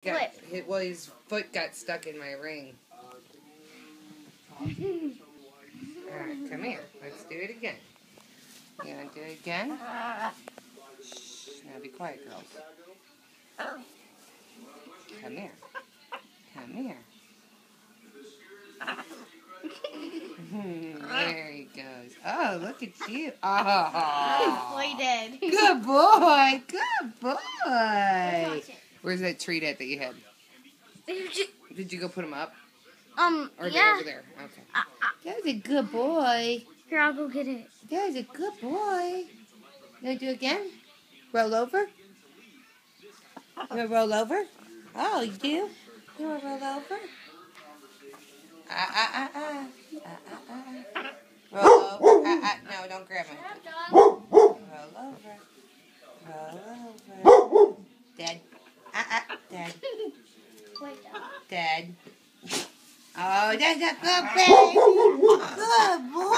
Flip. Well, his foot got stuck in my ring. Alright, come here. Let's do it again. You want to do it again? Shh. Now be quiet, girls. Come here. Come here. There he goes. Oh, look at you. Oh. Boy did. Good boy. Good boy. Where's that treat at that you had? Did you go put him up? Or yeah. over there? Okay. That was a good boy. Here, I'll go get it. That was a good boy. You want to do it again? Roll over? You want to roll over? Oh, you do? You want to roll over? Roll over. No, don't grab him. Roll over. Roll over. Dad. Dad. Dad. Oh, that's a good baby. Good boy.